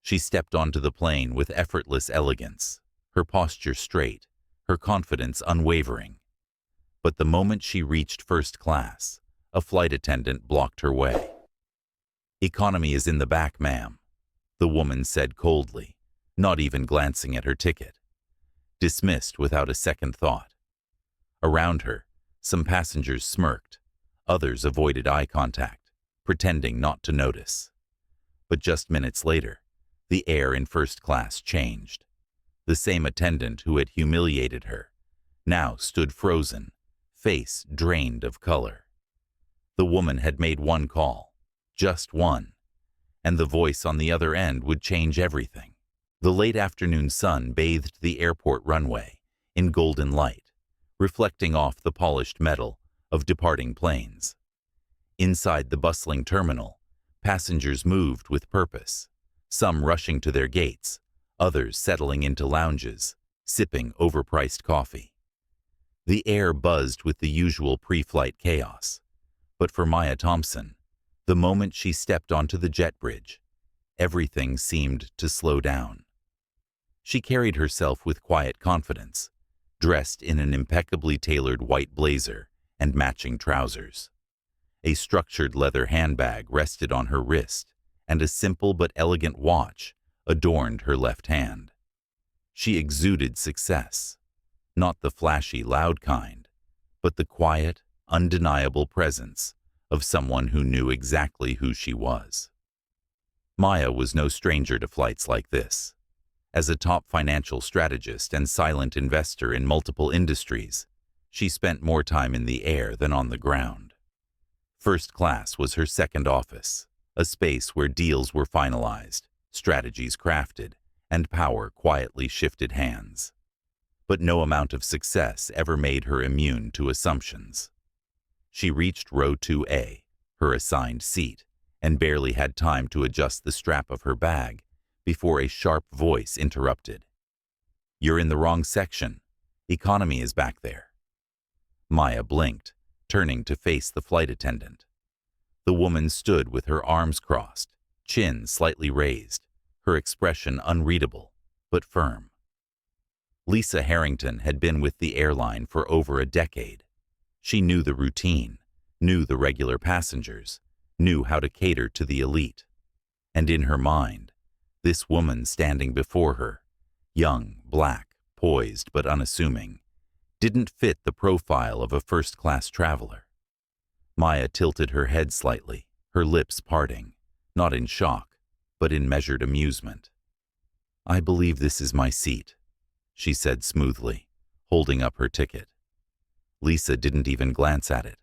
She stepped onto the plane with effortless elegance, her posture straight, her confidence unwavering. But the moment she reached first class, a flight attendant blocked her way. "Economy is in the back, ma'am," the woman said coldly, not even glancing at her ticket. Dismissed without a second thought. Around her, some passengers smirked, others avoided eye contact, pretending not to notice. But just minutes later, the air in first class changed. The same attendant who had humiliated her now stood frozen, face drained of color. The woman had made one call, just one, and the voice on the other end would change everything. The late afternoon sun bathed the airport runway in golden light, reflecting off the polished metal of departing planes. Inside the bustling terminal, passengers moved with purpose, some rushing to their gates, others settling into lounges, sipping overpriced coffee. The air buzzed with the usual pre-flight chaos, but for Maya Thompson, the moment she stepped onto the jet bridge, everything seemed to slow down. She carried herself with quiet confidence, dressed in an impeccably tailored white blazer and matching trousers. A structured leather handbag rested on her wrist, and a simple but elegant watch adorned her left hand. She exuded success, not the flashy, loud kind, but the quiet, undeniable presence of someone who knew exactly who she was. Maya was no stranger to flights like this. As a top financial strategist and silent investor in multiple industries, she spent more time in the air than on the ground. First class was her second office, a space where deals were finalized, strategies crafted, and power quietly shifted hands. But no amount of success ever made her immune to assumptions. She reached row 2A, her assigned seat, and barely had time to adjust the strap of her bag before a sharp voice interrupted. "You're in the wrong section. Economy is back there." Maya blinked, turning to face the flight attendant. The woman stood with her arms crossed, chin slightly raised, her expression unreadable, but firm. Lisa Harrington had been with the airline for over a decade. She knew the routine, knew the regular passengers, knew how to cater to the elite. And in her mind, this woman standing before her, young, black, poised but unassuming, didn't fit the profile of a first-class traveler. Maya tilted her head slightly, her lips parting, not in shock, but in measured amusement. "I believe this is my seat," she said smoothly, holding up her ticket. Lisa didn't even glance at it.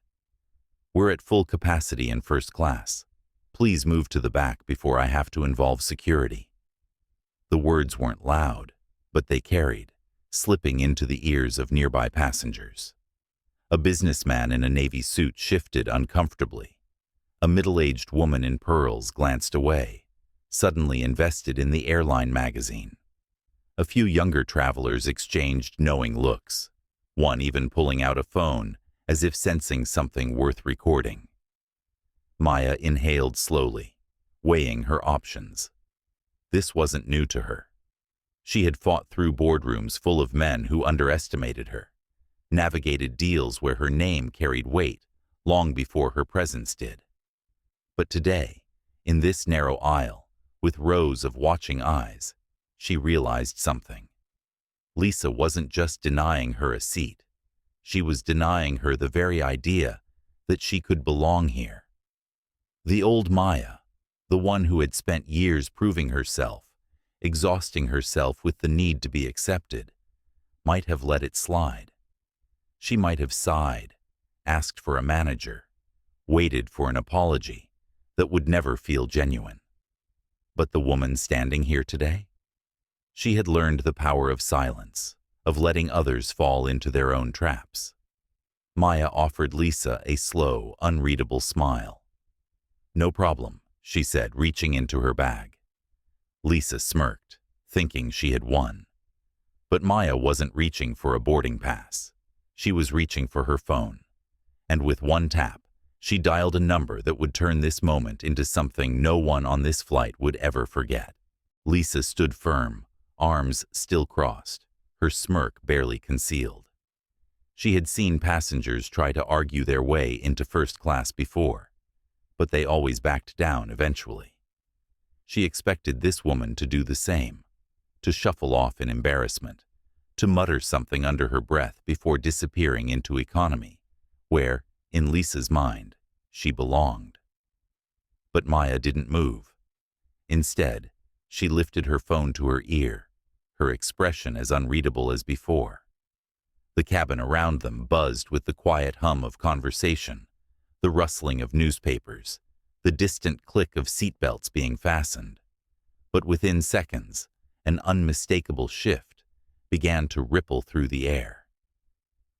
"We're at full capacity in first class. Please move to the back before I have to involve security." The words weren't loud, but they carried, slipping into the ears of nearby passengers. A businessman in a navy suit shifted uncomfortably. A middle-aged woman in pearls glanced away, suddenly invested in the airline magazine. A few younger travelers exchanged knowing looks, one even pulling out a phone as if sensing something worth recording. Maya inhaled slowly, weighing her options. This wasn't new to her. She had fought through boardrooms full of men who underestimated her, navigated deals where her name carried weight long before her presence did. But today, in this narrow aisle, with rows of watching eyes, she realized something. Lisa wasn't just denying her a seat. She was denying her the very idea that she could belong here. The old Maya, the one who had spent years proving herself, exhausting herself with the need to be accepted, might have let it slide. She might have sighed, asked for a manager, waited for an apology that would never feel genuine. But the woman standing here today? She had learned the power of silence, of letting others fall into their own traps. Maya offered Lisa a slow, unreadable smile. "No problem," she said, reaching into her bag. Lisa smirked, thinking she had won. But Maya wasn't reaching for a boarding pass. She was reaching for her phone. And with one tap, she dialed a number that would turn this moment into something no one on this flight would ever forget. Lisa stood firm, arms still crossed, her smirk barely concealed. She had seen passengers try to argue their way into first class before, but they always backed down eventually. She expected this woman to do the same, to shuffle off in embarrassment, to mutter something under her breath before disappearing into economy, where, in Lisa's mind, she belonged. But Maya didn't move. Instead, she lifted her phone to her ear, her expression as unreadable as before. The cabin around them buzzed with the quiet hum of conversation, the rustling of newspapers, the distant click of seatbelts being fastened. But within seconds, an unmistakable shift began to ripple through the air.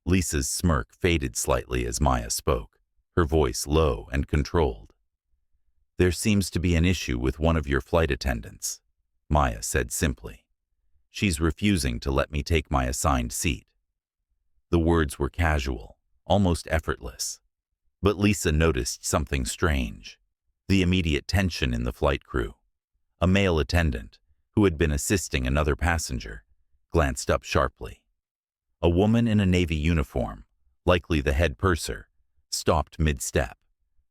Lisa's smirk faded slightly as Maya spoke, her voice low and controlled. "There seems to be an issue with one of your flight attendants," Maya said simply. "She's refusing to let me take my assigned seat." The words were casual, almost effortless. But Lisa noticed something strange, the immediate tension in the flight crew. A male attendant, who had been assisting another passenger, glanced up sharply. A woman in a Navy uniform, likely the head purser, stopped mid-step,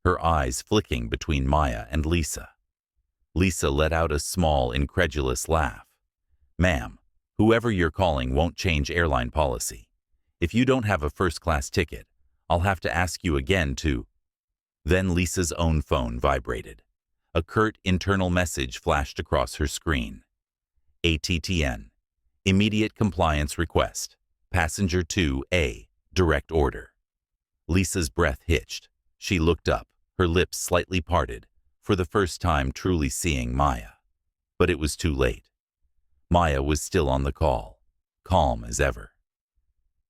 her eyes flicking between Maya and Lisa. Lisa let out a small, incredulous laugh. "Ma'am, whoever you're calling won't change airline policy. If you don't have a first-class ticket, I'll have to ask you again to—" Then Lisa's own phone vibrated. A curt internal message flashed across her screen. "ATTN. Immediate compliance request. Passenger 2A. Direct order." Lisa's breath hitched. She looked up, her lips slightly parted, for the first time truly seeing Maya. But it was too late. Maya was still on the call, calm as ever.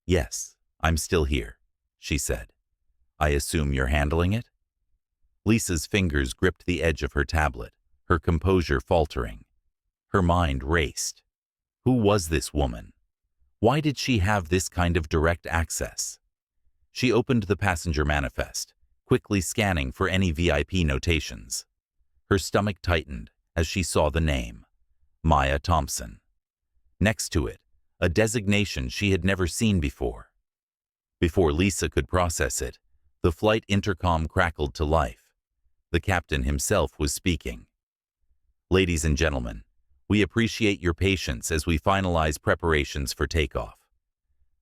"Yes, I'm still here," she said. "I assume you're handling it?" Lisa's fingers gripped the edge of her tablet, her composure faltering. Her mind raced. Who was this woman? Why did she have this kind of direct access? She opened the passenger manifest, quickly scanning for any VIP notations. Her stomach tightened as she saw the name, Maya Thompson. Next to it, a designation she had never seen before. Before Lisa could process it, the flight intercom crackled to life. The captain himself was speaking. "Ladies and gentlemen, we appreciate your patience as we finalize preparations for takeoff.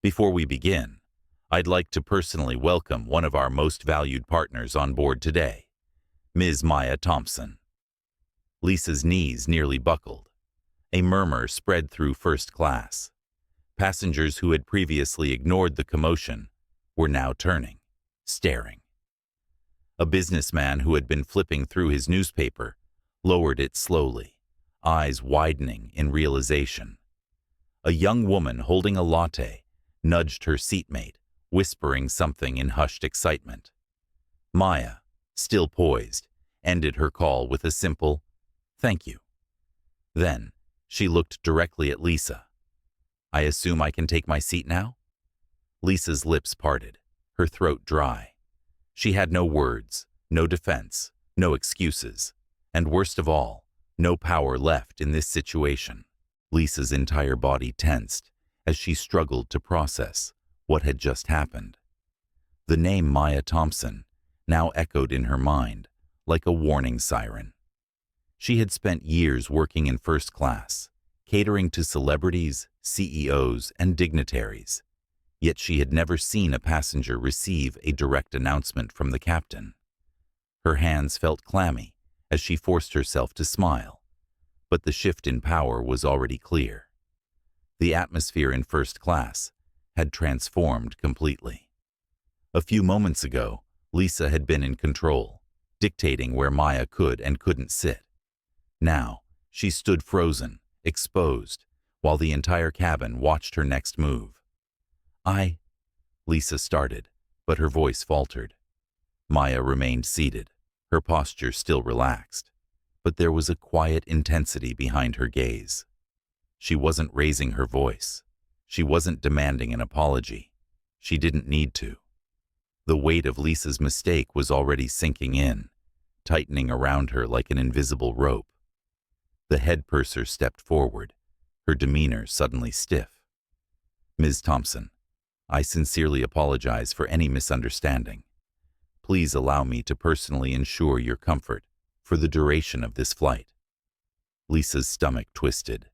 Before we begin, I'd like to personally welcome one of our most valued partners on board today, Ms. Maya Thompson." Lisa's knees nearly buckled. A murmur spread through first class. Passengers who had previously ignored the commotion were now turning, staring. A businessman who had been flipping through his newspaper lowered it slowly, eyes widening in realization. A young woman holding a latte nudged her seatmate, whispering something in hushed excitement. Maya, still poised, ended her call with a simple, "Thank you." Then, she looked directly at Lisa. "I assume I can take my seat now?" Lisa's lips parted, her throat dry. She had no words, no defense, no excuses, and worst of all, no power left in this situation. Lisa's entire body tensed as she struggled to process what had just happened. The name Maya Thompson now echoed in her mind like a warning siren. She had spent years working in first class, catering to celebrities, CEOs, and dignitaries. Yet she had never seen a passenger receive a direct announcement from the captain. Her hands felt clammy as she forced herself to smile, but the shift in power was already clear. The atmosphere in first class had transformed completely. A few moments ago, Lisa had been in control, dictating where Maya could and couldn't sit. Now, she stood frozen, exposed, while the entire cabin watched her next move. Lisa started, but her voice faltered. Maya remained seated, her posture still relaxed, but there was a quiet intensity behind her gaze. She wasn't raising her voice. She wasn't demanding an apology. She didn't need to. The weight of Lisa's mistake was already sinking in, tightening around her like an invisible rope. The head purser stepped forward, her demeanor suddenly stiff. "Ms. Thompson, I sincerely apologize for any misunderstanding. Please allow me to personally ensure your comfort for the duration of this flight." Lisa's stomach twisted.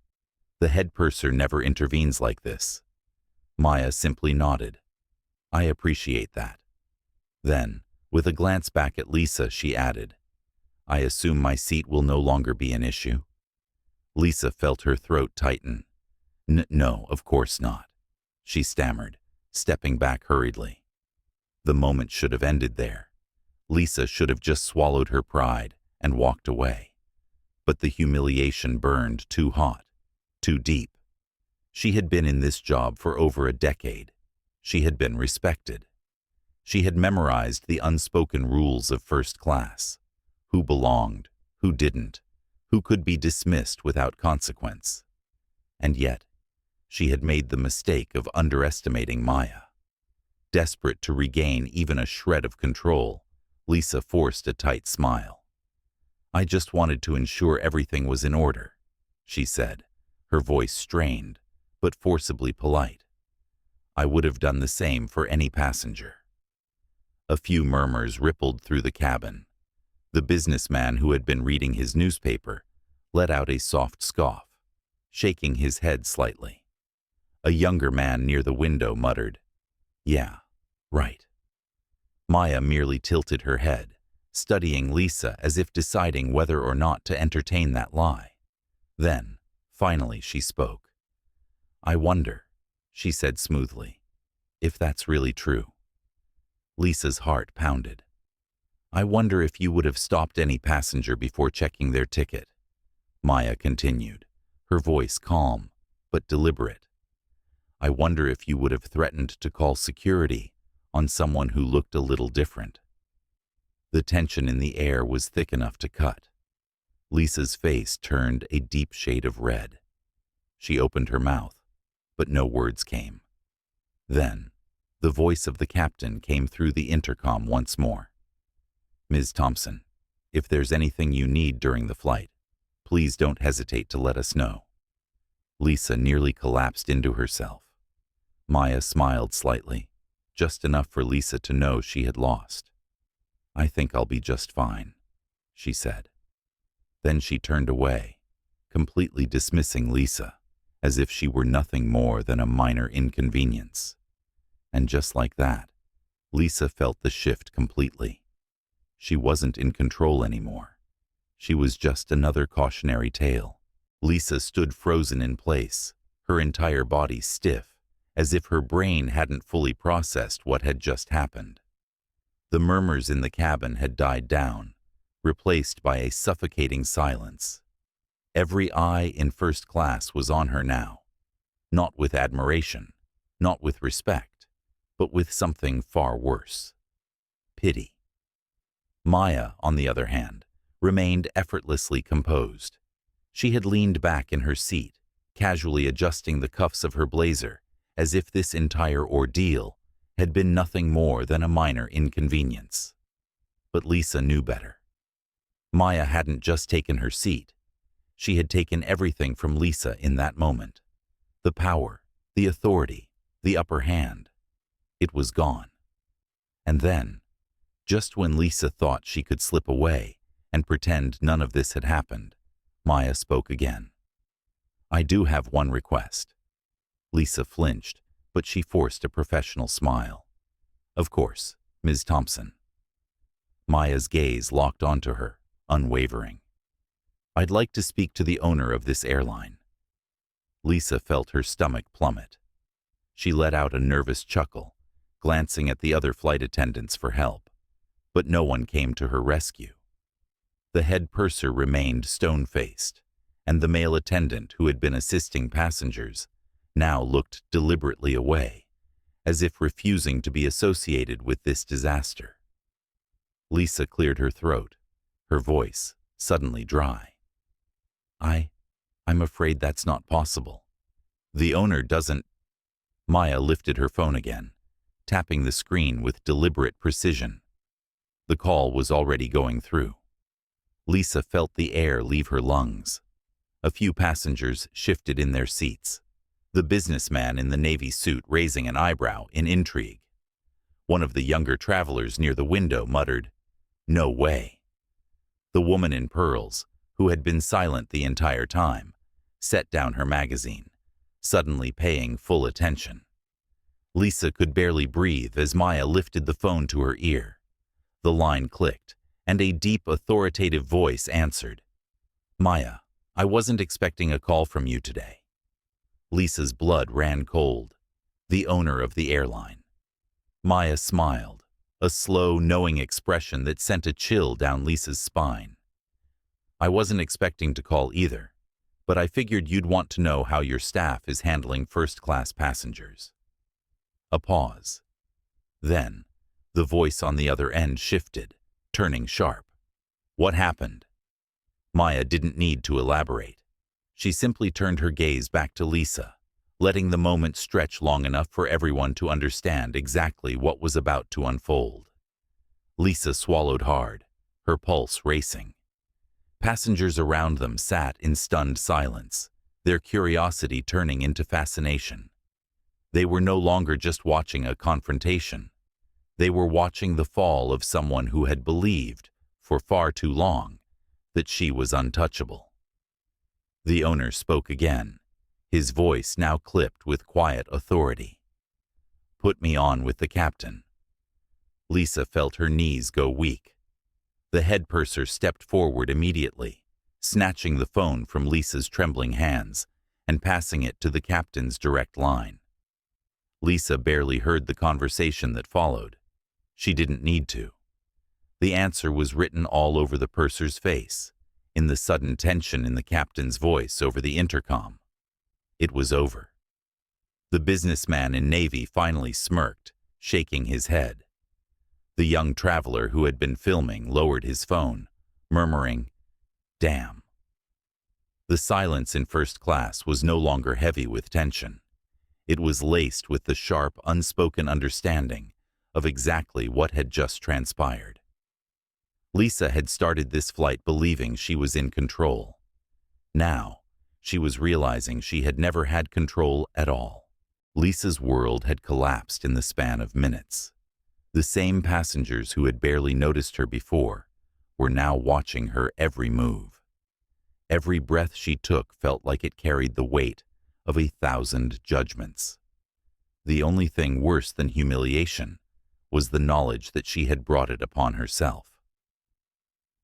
The head purser never intervenes like this. Maya simply nodded. "I appreciate that." Then, with a glance back at Lisa, she added, "I assume my seat will no longer be an issue?" Lisa felt her throat tighten. No, of course not," she stammered, stepping back hurriedly. The moment should have ended there. Lisa should have just swallowed her pride and walked away. But the humiliation burned too hot, too deep. She had been in this job for over a decade. She had been respected. She had memorized the unspoken rules of first class: who belonged, who didn't, who could be dismissed without consequence. And yet, she had made the mistake of underestimating Maya. Desperate to regain even a shred of control, Lisa forced a tight smile. "I just wanted to ensure everything was in order," she said, her voice strained, but forcibly polite. "I would have done the same for any passenger." A few murmurs rippled through the cabin. The businessman who had been reading his newspaper let out a soft scoff, shaking his head slightly. A younger man near the window muttered, "Yeah, right." Maya merely tilted her head, studying Lisa as if deciding whether or not to entertain that lie. Then, finally, she spoke. "I wonder," she said smoothly, "if that's really true." Lisa's heart pounded. "I wonder if you would have stopped any passenger before checking their ticket," Maya continued, her voice calm but deliberate. "I wonder if you would have threatened to call security on someone who looked a little different." The tension in the air was thick enough to cut. Lisa's face turned a deep shade of red. She opened her mouth, but no words came. Then, the voice of the captain came through the intercom once more. "Ms. Thompson, if there's anything you need during the flight, please don't hesitate to let us know." Lisa nearly collapsed into herself. Maya smiled slightly, just enough for Lisa to know she had lost. "I think I'll be just fine," she said. Then she turned away, completely dismissing Lisa, as if she were nothing more than a minor inconvenience. And just like that, Lisa felt the shift completely. She wasn't in control anymore. She was just another cautionary tale. Lisa stood frozen in place, her entire body stiff, as if her brain hadn't fully processed what had just happened. The murmurs in the cabin had died down, replaced by a suffocating silence. Every eye in first class was on her now, not with admiration, not with respect, but with something far worse: pity. Maya, on the other hand, remained effortlessly composed. She had leaned back in her seat, casually adjusting the cuffs of her blazer, as if this entire ordeal had been nothing more than a minor inconvenience. But Lisa knew better. Maya hadn't just taken her seat. She had taken everything from Lisa in that moment. The power, the authority, the upper hand. It was gone. And then, just when Lisa thought she could slip away and pretend none of this had happened, Maya spoke again. "I do have one request." Lisa flinched, but she forced a professional smile. "Of course, Ms. Thompson." Maya's gaze locked onto her, unwavering. "I'd like to speak to the owner of this airline." Lisa felt her stomach plummet. She let out a nervous chuckle, glancing at the other flight attendants for help, but no one came to her rescue. The head purser remained stone-faced, and the male attendant who had been assisting passengers now looked deliberately away, as if refusing to be associated with this disaster. Lisa cleared her throat, her voice suddenly dry. I'm afraid that's not possible. The owner doesn't—" Maya lifted her phone again, tapping the screen with deliberate precision. The call was already going through. Lisa felt the air leave her lungs. A few passengers shifted in their seats, the businessman in the navy suit raising an eyebrow in intrigue. One of the younger travelers near the window muttered, "No way." The woman in pearls, who had been silent the entire time, set down her magazine, suddenly paying full attention. Lisa could barely breathe as Maya lifted the phone to her ear. The line clicked, and a deep, authoritative voice answered. "Maya, I wasn't expecting a call from you today." Lisa's blood ran cold. The owner of the airline. Maya smiled, a slow, knowing expression that sent a chill down Lisa's spine. "I wasn't expecting to call either, but I figured you'd want to know how your staff is handling first-class passengers." A pause. Then, the voice on the other end shifted, turning sharp. "What happened?" Maya didn't need to elaborate. She simply turned her gaze back to Lisa, letting the moment stretch long enough for everyone to understand exactly what was about to unfold. Lisa swallowed hard, her pulse racing. Passengers around them sat in stunned silence, their curiosity turning into fascination. They were no longer just watching a confrontation. They were watching the fall of someone who had believed, for far too long, that she was untouchable. The owner spoke again, his voice now clipped with quiet authority. "Put me on with the captain." Lisa felt her knees go weak. The head purser stepped forward immediately, snatching the phone from Lisa's trembling hands and passing it to the captain's direct line. Lisa barely heard the conversation that followed. She didn't need to. The answer was written all over the purser's face, in the sudden tension in the captain's voice over the intercom. It was over. The businessman in navy finally smirked, shaking his head. The young traveler who had been filming lowered his phone, murmuring, "Damn." The silence in first class was no longer heavy with tension. It was laced with the sharp, unspoken understanding of exactly what had just transpired. Lisa had started this flight believing she was in control. Now, she was realizing she had never had control at all. Lisa's world had collapsed in the span of minutes. The same passengers who had barely noticed her before were now watching her every move. Every breath she took felt like it carried the weight of 1,000 judgments. The only thing worse than humiliation was the knowledge that she had brought it upon herself.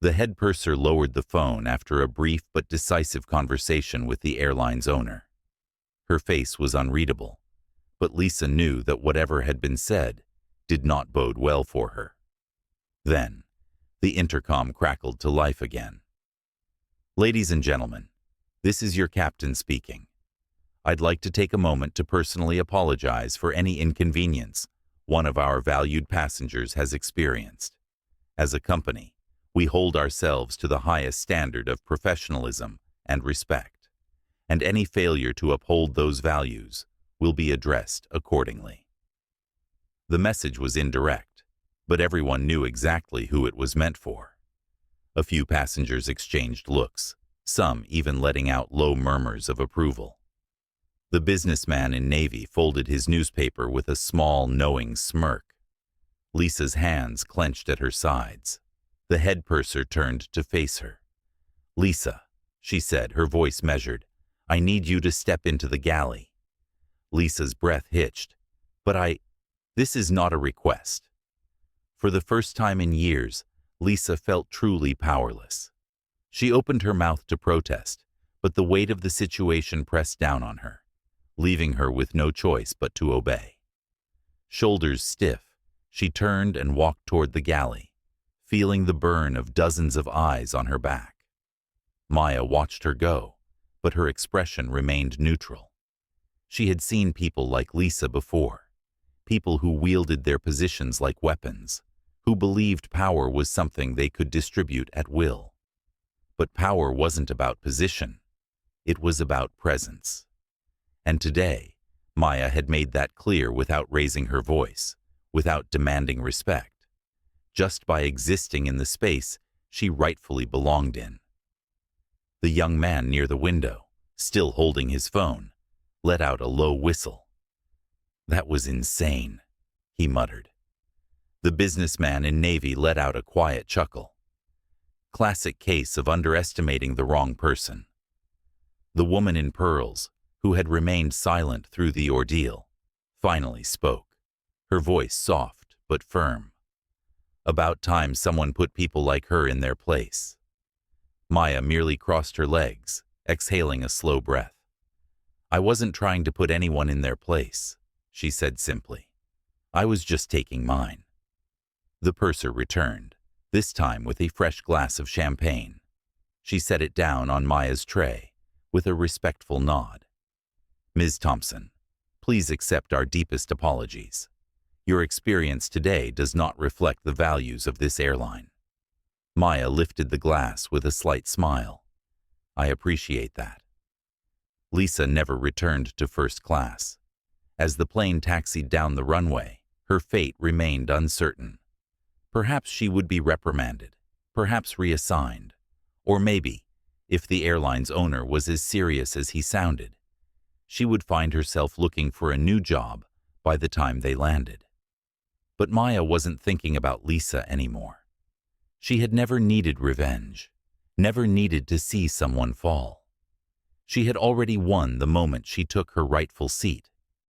The head purser lowered the phone after a brief but decisive conversation with the airline's owner. Her face was unreadable, but Lisa knew that whatever had been said did not bode well for her. Then, the intercom crackled to life again. "Ladies and gentlemen, this is your captain speaking. I'd like to take a moment to personally apologize for any inconvenience one of our valued passengers has experienced. As a company, we hold ourselves to the highest standard of professionalism and respect, and any failure to uphold those values will be addressed accordingly." The message was indirect, but everyone knew exactly who it was meant for. A few passengers exchanged looks, some even letting out low murmurs of approval. The businessman in navy folded his newspaper with a small, knowing smirk. Lisa's hands clenched at her sides. The head purser turned to face her. "Lisa," she said, her voice measured, "I need you to step into the galley." Lisa's breath hitched. This is not a request." For the first time in years, Lisa felt truly powerless. She opened her mouth to protest, but the weight of the situation pressed down on her, leaving her with no choice but to obey. Shoulders stiff, she turned and walked toward the galley, feeling the burn of dozens of eyes on her back. Maya watched her go, but her expression remained neutral. She had seen people like Lisa before, people who wielded their positions like weapons, who believed power was something they could distribute at will. But power wasn't about position, it was about presence. And today, Maya had made that clear without raising her voice, without demanding respect, just by existing in the space she rightfully belonged in. The young man near the window, still holding his phone, let out a low whistle. "That was insane," he muttered. The businessman in navy let out a quiet chuckle. Classic case of underestimating the wrong person. The woman in pearls, who had remained silent through the ordeal, finally spoke, her voice soft but firm. About time someone put people like her in their place. Maya merely crossed her legs, exhaling a slow breath. "I wasn't trying to put anyone in their place," she said simply. "I was just taking mine." The purser returned, this time with a fresh glass of champagne. She set it down on Maya's tray, with a respectful nod. "Ms. Thompson, please accept our deepest apologies. Your experience today does not reflect the values of this airline." Maya lifted the glass with a slight smile. "I appreciate that." Lisa never returned to first class. As the plane taxied down the runway, her fate remained uncertain. Perhaps she would be reprimanded, perhaps reassigned, or maybe, if the airline's owner was as serious as he sounded, she would find herself looking for a new job by the time they landed. But Maya wasn't thinking about Lisa anymore. She had never needed revenge, never needed to see someone fall. She had already won the moment she took her rightful seat.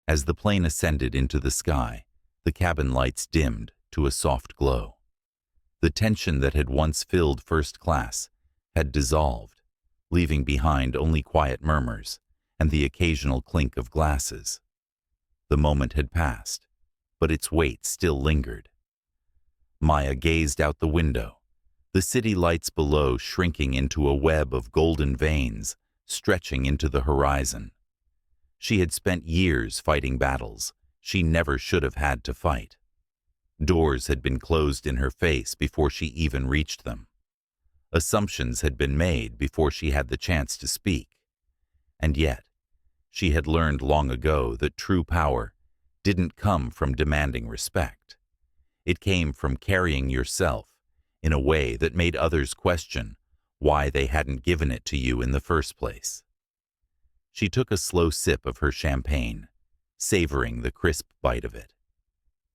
As the plane ascended into the sky, the cabin lights dimmed to a soft glow. The tension that had once filled first class had dissolved, leaving behind only quiet murmurs and the occasional clink of glasses. The moment had passed, but its weight still lingered. Maya gazed out the window, the city lights below shrinking into a web of golden veins stretching into the horizon. She had spent years fighting battles she never should have had to fight. Doors had been closed in her face before she even reached them. Assumptions had been made before she had the chance to speak. And yet, she had learned long ago that true power didn't come from demanding respect. It came from carrying yourself in a way that made others question why they hadn't given it to you in the first place. She took a slow sip of her champagne, savoring the crisp bite of it.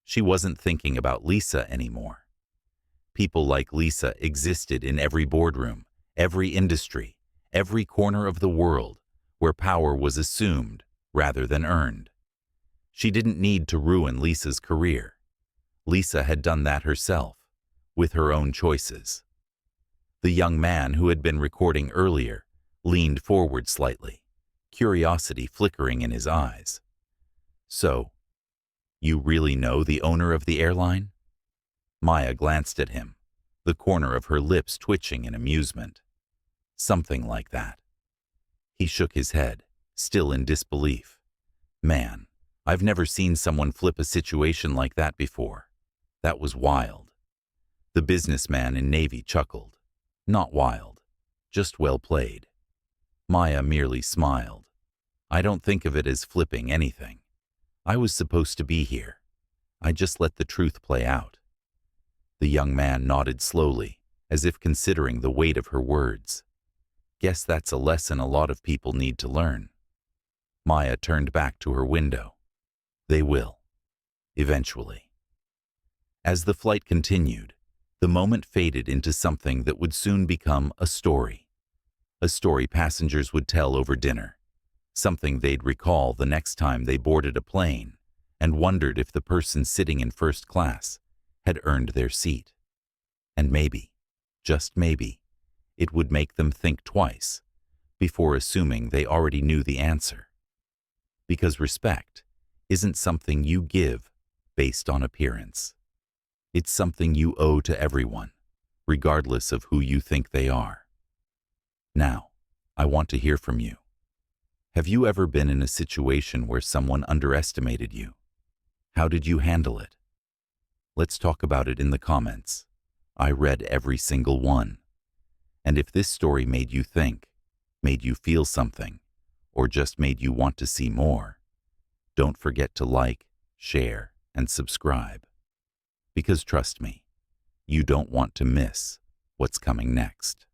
She wasn't thinking about Lisa anymore. People like Lisa existed in every boardroom, every industry, every corner of the world where power was assumed rather than earned. She didn't need to ruin Lisa's career. Lisa had done that herself, with her own choices. The young man who had been recording earlier leaned forward slightly, curiosity flickering in his eyes. "So, you really know the owner of the airline?" Maya glanced at him, the corner of her lips twitching in amusement. "Something like that." He shook his head, still in disbelief. "Man, I've never seen someone flip a situation like that before. That was wild." The businessman in navy chuckled. "Not wild, just well played." Maya merely smiled. "I don't think of it as flipping anything. I was supposed to be here. I just let the truth play out." The young man nodded slowly, as if considering the weight of her words. "Guess that's a lesson a lot of people need to learn." Maya turned back to her window. They will. Eventually. As the flight continued, the moment faded into something that would soon become a story. A story passengers would tell over dinner. Something they'd recall the next time they boarded a plane and wondered if the person sitting in first class had earned their seat. And maybe, just maybe, it would make them think twice before assuming they already knew the answer. Because respect isn't something you give based on appearance. It's something you owe to everyone, regardless of who you think they are. Now, I want to hear from you. Have you ever been in a situation where someone underestimated you? How did you handle it? Let's talk about it in the comments. I read every single one. And if this story made you think, made you feel something, or just made you want to see more, don't forget to like, share, and subscribe. Because trust me, you don't want to miss what's coming next.